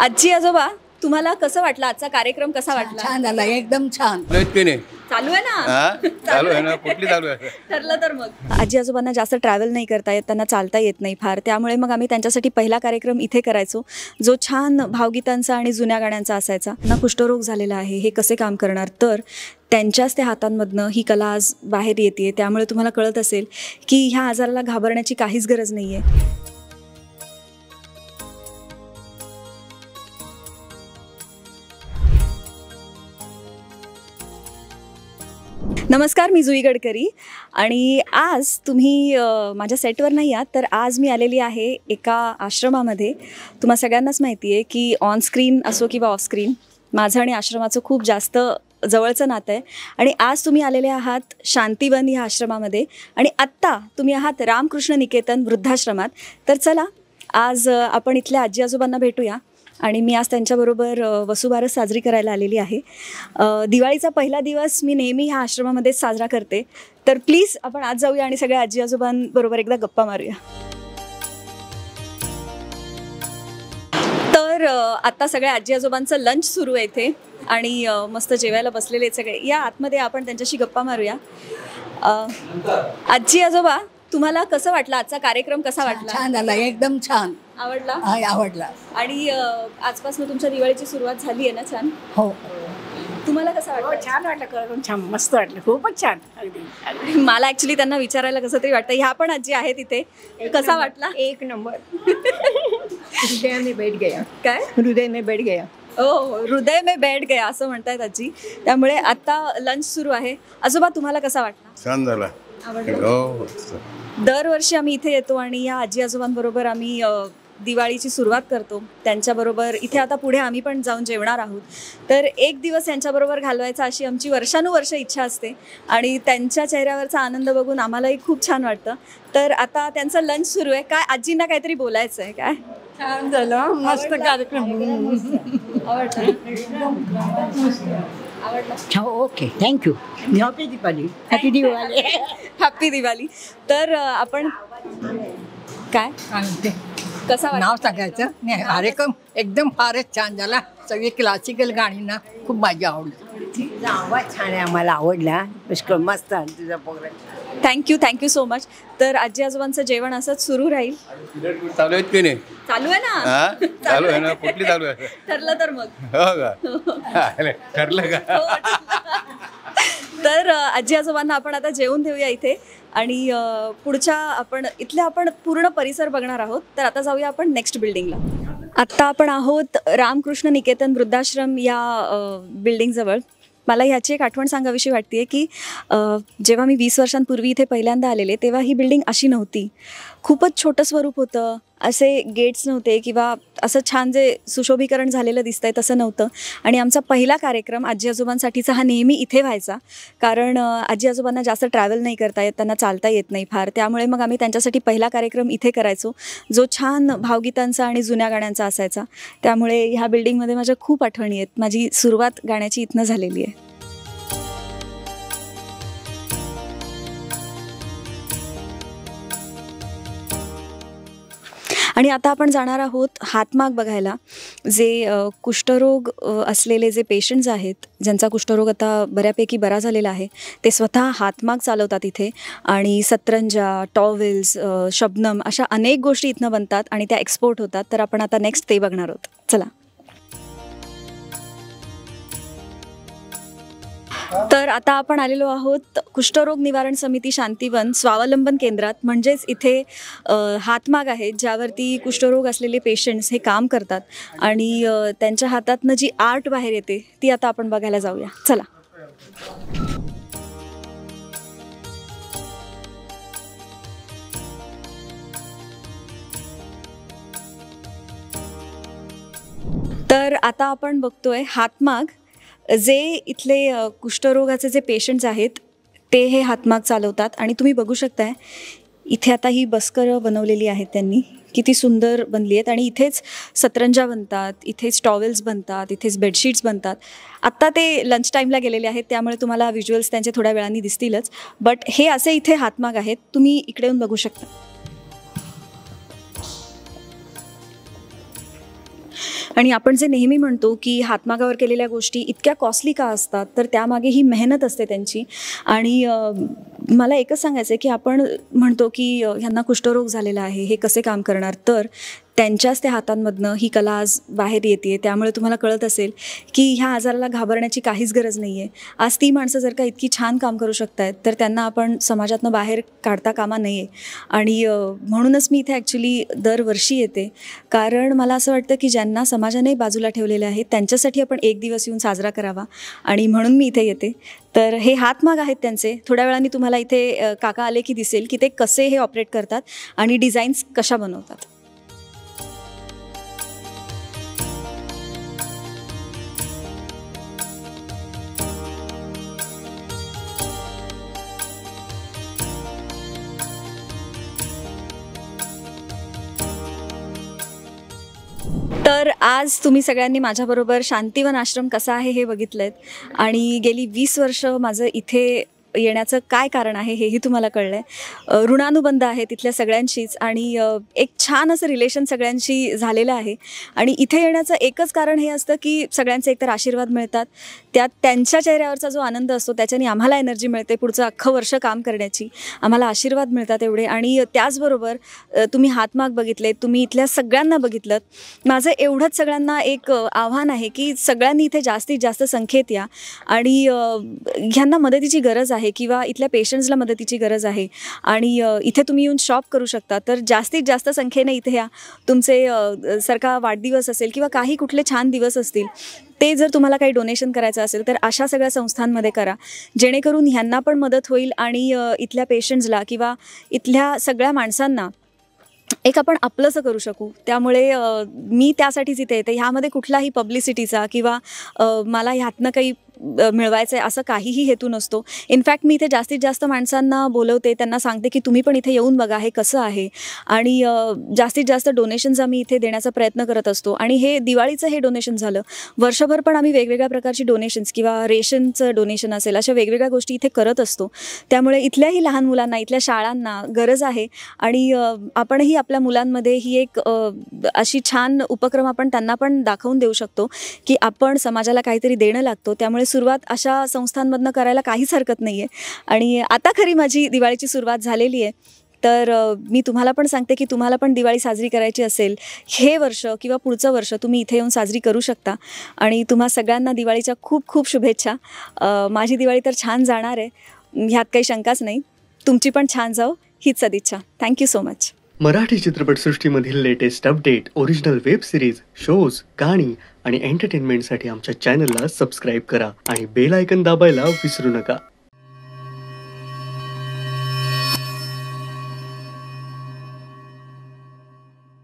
आजी आजोबा तुम्हाला कसं वाटलं आजचा कार्यक्रम कसा वाटला? छान झाला एकदम छान. चालू आहे ना? चालू आहे ना, कुठली चालू आहे? ठरलं तर मग आजी आजोबांना जास्त ट्रॅव्हल नाही करता येत, त्यांना चालता येत नाही फार, त्यामुळे मग आम्ही त्यांच्यासाठी पहिला कार्यक्रम इथे करायचो जो छान भावगीतांचा आणि जुन्या गाण्यांचा असायचा. ना कुष्ठरोग झालेला आहे, हे कसे काम करणार, तर त्यांच्याच त्या हातांमधनं ही कला आज बाहेर येते. त्यामुळे तुम्हाला कळत असेल की ह्या आजाराला घाबरण्याची काहीच गरज नाही आहे. नमस्कार, मी जुई गडकरी आणि आज तुम्ही माझ्या सेटवर नाही आहात, तर आज मी आलेली आहे एका आश्रमामध्ये. तुम्हा सगळ्यांनाच माहिती आहे की ऑन स्क्रीन असो किंवा ऑफ स्क्रीन माझं आणि आश्रमाचं खूप जास्त जवळचं नातं आहे. आणि आज तुम्ही आलेले आहात शांतीवन ह्या आश्रमामध्ये आणि आत्ता तुम्ही आहात रामकृष्ण निकेतन वृद्धाश्रमात. तर चला आज आपण इथल्या आजी आजोबांना भेटूया. आणि मी आज त्यांच्याबरोबर वसुबारस साजरी करायला आलेली आहे. दिवाळीचा पहिला दिवस मी नेहमी ह्या आश्रमामध्येच साजरा करते. तर प्लीज आपण आज जाऊया आणि सगळ्या आजी आजोबांबरोबर एकदा गप्पा मारूया. तर आत्ता सगळ्या आजी आजोबांचं लंच सुरू आहे इथे आणि मस्त जेवायला बसलेले आहेत सगळे. या आतमध्ये आपण त्यांच्याशी गप्पा मारूया. आजी आजोबा तुम्हाला कसं वाटलं आजचा कार्यक्रम? कसा वाटला? छान झाला एकदम छान. आवडला? आवडला. आणि आजपासून तुमच्या दिवाळीची सुरुवात झाली आहे ना? छान. हो. तुम्हाला कसं वाटलं? छान वाटलं, करून छान, मस्त वाटलं, खूपच छान. अगदी मला ऍक्च्युली त्यांना विचारायला कसं तरी वाटतं. ह्या पण आजी आहेत इथे. कसा वाटला? एक नंबर. हृदय में बैठ गया. काय? हृदय में बैठ गया. हो, हृदय में बैठ गया असं म्हणतायत आजी. त्यामुळे आता लंच सुरू आहे. आजोबा तुम्हाला कसा वाटला? छान झाला. आवडलं? दरवर्षी आम्ही इथे येतो आणि या आजी आजोबांबरोबर आम्ही दिवाळीची सुरुवात करतो त्यांच्याबरोबर. इथे आता पुढे आम्ही पण जाऊन जेवणार आहोत, तर एक दिवस यांच्याबरोबर घालवायचा अशी आमची वर्षानुवर्ष इच्छा असते आणि त्यांच्या चेहऱ्यावरचा आनंद बघून आम्हालाही खूप छान वाटतं. तर आता त्यांचं लंच सुरू आहे. काय आजींना काहीतरी बोलायचं आहे? काय? छान झालं, मस्त कार्यक्रम. आवडला? Okay, thank you. Happy Diwali. Happy Diwali. Happy Diwali. तर आपण काय कसा नाव सांगायचं नाही, कार्यक्रम एकदम फारच छान झाला. सगळी क्लासिकल गाणींना खूप मजा आवडली. आवाज छान आहे, आम्हाला आवडला. पुष्कळ मस्त आहे तुझा प्रोग्राम. Thank you so much. तर आजी आजोबांचं जेवण असंच सुरू राहील. चालू आहेत की नाही? चालू आहे ना? चालू आहे ना, कुठली चालू आहे? ठरलं तर मग. हो का? ठरलं का? हो, तर आजी आजोबांना आपण आता जेवून देऊया इथे आणि पुढच्या आपण इथल्या आपण पूर्ण परिसर बघणार आहोत. तर आता जाऊया आपण नेक्स्ट बिल्डिंगला. आत्ता आपण आहोत रामकृष्ण निकेतन वृद्धाश्रम या बिल्डिंगजवळ. मला ह्याची एक आठवण सांगावीशी वाटते की जेव्हा मी 20 वर्षांपूर्वी इथे पहिल्यांदा आलेले तेव्हा ही बिल्डिंग अशी नव्हती. खूपच छोटं स्वरूप होतं. असे गेट्स नव्हते किंवा असं छान जे सुशोभीकरण झालेलं दिसतंय तसं नव्हतं. आणि आमचा पहिला कार्यक्रम आजी आजोबांसाठीचा हा नेहमी इथे व्हायचा, कारण आजी आजोबांना जास्त ट्रॅव्हल नाही करता येत, त्यांना चालता येत नाही फार, त्यामुळे मग आम्ही त्यांच्यासाठी पहिला कार्यक्रम इथे करायचो जो छान भावगीतांचा आणि जुन्या गाण्यांचा असायचा. त्यामुळे ह्या बिल्डिंगमध्ये माझ्या खूप आठवणी आहेत. माझी सुरुवात गाण्याची इथनं झालेली आहे. आणि आता आपण जाणार आहोत हातमाग बघायला. जे कुष्ठरोग असलेले जे पेशंट्स आहेत, ज्यांचा कुष्ठरोग आता बऱ्यापैकी बरा झालेला आहे, ते स्वतः हातमाग चालवतात इथे. आणि सतरंजा, टॉवेल्स, शबनम अशा अनेक गोष्टी इथनं बनतात आणि त्या एक्सपोर्ट होतात. तर आपण आता नेक्स्ट ते बघणार आहोत. चला. तर आता आपण आलेलो आहोत कुष्ठरोग निवारण समिती शांतीवन स्वावलंबन केंद्रात. म्हणजेच इथे हातमाग आहेत ज्यावरती कुष्ठरोग असलेले पेशंट्स हे काम करतात आणि त्यांच्या हातातनं जी आर्ट बाहेर येते ती आता आपण बघायला जाऊया. चला. तर आता आपण बघतोय हातमाग. जे इथले कुष्ठरोगाचे जे पेशंट्स आहेत ते हे हातमाग चालवतात आणि तुम्ही बघू शकताय इथे आता ही बसकरं बनवलेली आहेत त्यांनी. किती सुंदर बनली आहेत. आणि इथेच सतरंजा बनतात, इथेच टॉवेल्स बनतात, इथेच बेडशीट्स बनतात. आत्ता ते लंच टाईमला गेलेले आहेत त्यामुळे तुम्हाला व्हिज्युअल्स त्यांचे थोड्या वेळाने दिसतीलच. बट हे असे इथे हातमाग आहेत, तुम्ही इकडे येऊन बघू शकता. आणि आपण जे नेहमी म्हणतो की हातमागावर केलेल्या गोष्टी इतक्या कॉस्टली का असतात, तर त्यामागे ही मेहनत असते त्यांची. आणि मला एकच सांगायचं आहे की आपण म्हणतो की ह्यांना कुष्ठरोग झालेला आहे, हे कसे काम करणार, तर त्यांच्याच त्या हातांमधनं ही कला आज बाहेर येते. त्यामुळे तुम्हाला कळत असेल की ह्या आजाराला घाबरण्याची काहीच गरज नाही आहे. आज ती माणसं जर का इतकी छान काम करू शकत आहेत, तर त्यांना आपण समाजातनं बाहेर काढता कामा नये. आणि म्हणूनच मी इथे ॲक्च्युली दरवर्षी येते, कारण मला असं वाटतं की ज्यांना समाजाने बाजूला ठेवलेले आहे त्यांच्यासाठी आपण एक दिवस येऊन साजरा करावा, आणि म्हणून मी इथे येते. तर हे हातमाग आहेत त्यांचे. थोड्या वेळाने तुम्हाला इथे काका आले की दिसेल की ते कसे हे ऑपरेट करतात आणि डिझाईन्स कशा बनवतात. तर आज तुम्ही सगळ्यांनी माझ्याबरोबर शांतिवन आश्रम कसा आहे हे बघितलं आहे, आणि गेली 20 वर्ष माझं इथे येण्याचं काय कारण आहे हेही तुम्हाला कळलं आहे. ऋणानुबंध आहे तिथल्या सगळ्यांशीच, आणि एक छान असं रिलेशन सगळ्यांशी झालेलं आहे. आणि इथे येण्याचं एकच कारण हे असतं की सगळ्यांचे एकतर आशीर्वाद मिळतात, त्यात त्यांच्या चेहऱ्यावरचा जो आनंद असतो त्याच्याने आम्हाला एनर्जी मिळते पुढचं अख्खं वर्ष काम करण्याची. आम्हाला आशीर्वाद मिळतात एवढे. आणि त्याचबरोबर तुम्ही हातमाग बघितले, तुम्ही इथल्या सगळ्यांना बघितलं. माझं एवढंच सगळ्यांना एक आव्हान आहे की सगळ्यांनी इथे जास्तीत जास्त संख्येत या, आणि ह्यांना मदतीची गरज आहे किंवा इथल्या पेशंट्सला मदतीची गरज आहे. आणि इथे तुम्ही येऊन शॉप करू शकता. तर जास्तीत जास्त संख्येने इथे या. तुमचे सारखा वाढदिवस असेल किंवा काही कुठले छान दिवस असतील, ते जर तुम्हाला काही डोनेशन करायचं असेल तर अशा सगळ्या संस्थांमध्ये करा, जेणेकरून ह्यांना पण मदत होईल आणि इथल्या पेशंट्सला किंवा इथल्या सगळ्या माणसांना एक आपण आपलंसं करू शकू. त्यामुळे मी त्यासाठीच इथे येते. ह्यामध्ये कुठलाही पब्लिसिटीचा किंवा मला ह्यातनं काही मिळवायचं आहे असं काहीही हेतू नसतो. इनफॅक्ट मी इथे जास्तीत जास्त माणसांना बोलवते, त्यांना सांगते की तुम्ही पण इथे येऊन बघा हे कसं आहे. आणि जास्तीत जास्त डोनेशन्स आम्ही इथे देण्याचा प्रयत्न करत असतो. आणि हे दिवाळीचं हे डोनेशन झालं. वर्षभर पण आम्ही वेगवेगळ्या प्रकारची डोनेशन्स किंवा रेशनचं डोनेशन असेल, अशा वेगवेगळ्या गोष्टी इथे करत असतो. त्यामुळे इथल्याही लहान मुलांना, इथल्या शाळांना गरज आहे. आणि आपणही आपल्या मुलांमध्ये ही एक अशी छान उपक्रम आपण त्यांना पण दाखवून देऊ शकतो की आपण समाजाला काहीतरी देणं लागतो. त्यामुळे सुरुवात अशा संस्थांमधनं करायला काहीच हरकत नाही आहे. आणि आता खरी माझी दिवाळीची सुरुवात झालेली आहे. तर मी तुम्हाला पण सांगते की तुम्हाला पण दिवाळी साजरी करायची असेल, हे वर्ष किंवा पुढचं वर्ष तुम्ही इथे येऊन साजरी करू शकता. आणि तुम्हा सगळ्यांना दिवाळीच्या खूप खूप शुभेच्छा. माझी दिवाळी तर छान जाणार आहे, ह्यात काही शंकाच नाही. तुमची पण छान जाऊ हीच सदिच्छा. Thank you so much. मराठी चित्रपटसृष्टीमधील latest update, original web series, shows, गाणी आणि एंटरटेनमेंटसाठी आमच्या चॅनलला सबस्क्राईब करा आणि बेल आयकन दाबायला विसरू नका.